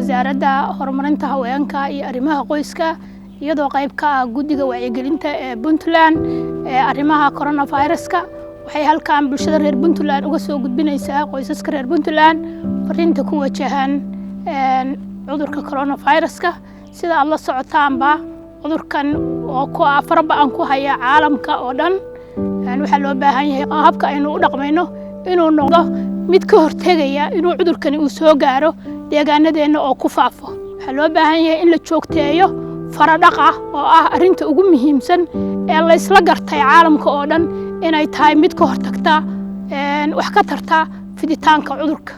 wasaaradda horumarinta haweenka iyo arrimaha qoyska iyadoo qayb ka ah guddiga wacyigelinta ee Puntland ee arrimaha coronavirus-ka waxay halkaan bulshada reer Puntland uga soo gudbinaysaa qoysaska reer Puntland fariinta ku wajahan cudurka coronavirus-ka sida aad la socotaanba cudurkan oo ku faraba'an ku haya caalamka oo dhan waxaa loo baahan yahay habka aynu u dhaqmayno inuu noqdo mid ka hortagaya inuu cudurkani uu soo gaaro deegaanadeena oo ku faafo waxaa loo baahan yahay in la joogteeyo faradhaqa oo ah arinta ugu muhiimsan ee la isla gartay caalamka oo dhan inay tahay mid ka hortagta wax ka tarta fiditaanka cudurka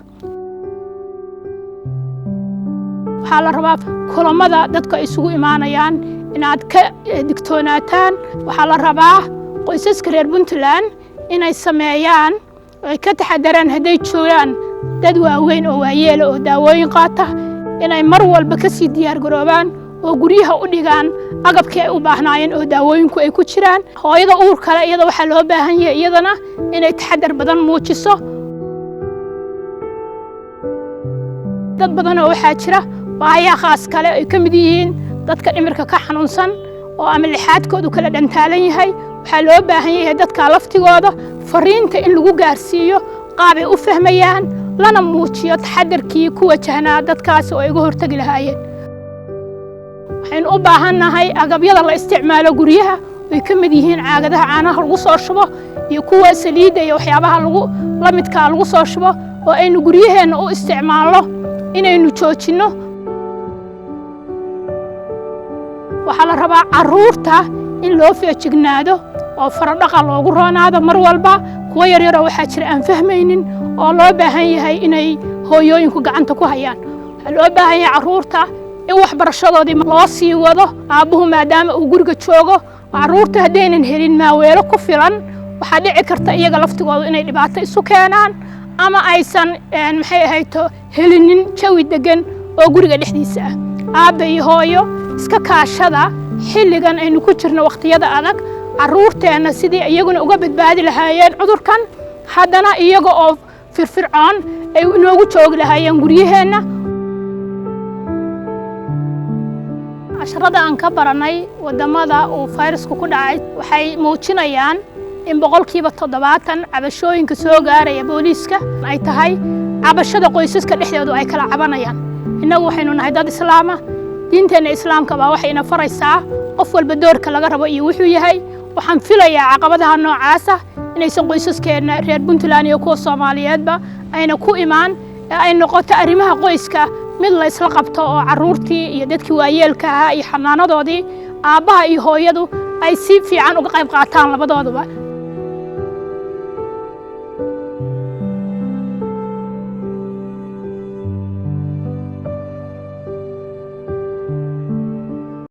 waxaa la rabaa kulamada dadka isugu imaanayaan inaad ka digtoonaataan waxaa la rabaa qoysaska reer Puntland inay sameeyaan ay ka taxadaraan haday joogaan dad waaweyn oo waayeel oo daawooyin qaata inay mar walba ka sii diyaar garoobaan oo guryaha u dhigaan agabkii ay u baahnaayeen oo daawooyinku ay ku jiraan hooyada uur kale iyada waxa loo baahan yahay iyadana inay taxadar badan muujiso dad badan oo waxa jira baahiyaha khaas kale ay ka mid yihiin dadka dhimirka ka xanuunsan oo ama lixaadkoodu kala dhantaalan yahay waxaa loo baahan yahay dadka laftigooda fariinta in lagu gaarsiiyo qaab ay u fahmayaan lana muujiyo taxadarkii ku wajahnaa dadkaas oo ay uga hortagi lahaayeen waxaan u baahanahay agabyada la isticmaalo guryaha ay ka mid yihiin caagadaha caanaha lagu soo shubo iyo kuwa saliidda iyo waxyaabaha la midka lagu soo shubo oo aynu guryaheena u isticmaalno inaynu joojino waxaa la rabaa caruurta in loo feejignaado oo faradhaqa loogu roonaado mar walba kuwa yaryar oo waxa jira aan fahmaynin oo loo baahan yahay inay hooyooyinku gacanta ku hayaan waxa loo baahan yahay caruurta in waxbarashadoodii loo sii wado aabuhu maadaama uu guriga joogo caruurta hadaynan helin maaweelo ku filan waxaa dhici karta iyaga laftigooda inay dhibaato isu keenaan ama aysan maxay ahayto helinin jawi degan oo guriga dhexdiisa ah aabba iyo hooyo iska kaashada xilligan aynu ku jirno waqtiyada adag caruurteena sidii iyaguna uga badbaadi lahaayeen cudurkan haddana iyaga oo firfircoon ay inoogu joogi lahaayeen guryaheena casharada aan ka baranay wadamada uu fayrasku ku dhacay waxay muujinayaan in 70% cabashooyinka soo gaaraya booliiska ay tahay cabashada qoysaska dhexdooda ay kala cabanayaan inagu waxaynu nahay dad islaama diinteena islaamka baa waxayna faraysaa qof walba doorka laga rabo iyo wuxuu yahay waxaan filayaa caqabadaha noocaas ah inaysan qoysaskeena reer Puntland iyo kuwa Soomaaliyeedba ayna ku imaan ay noqoto arrimaha qoyska mid la isla qabto oo caruurtii iyo dadkii waayeelka ah iyo xanaanadoodii aabaha iyo hooyadu ay si fiican uga qayb qaataan labadooduba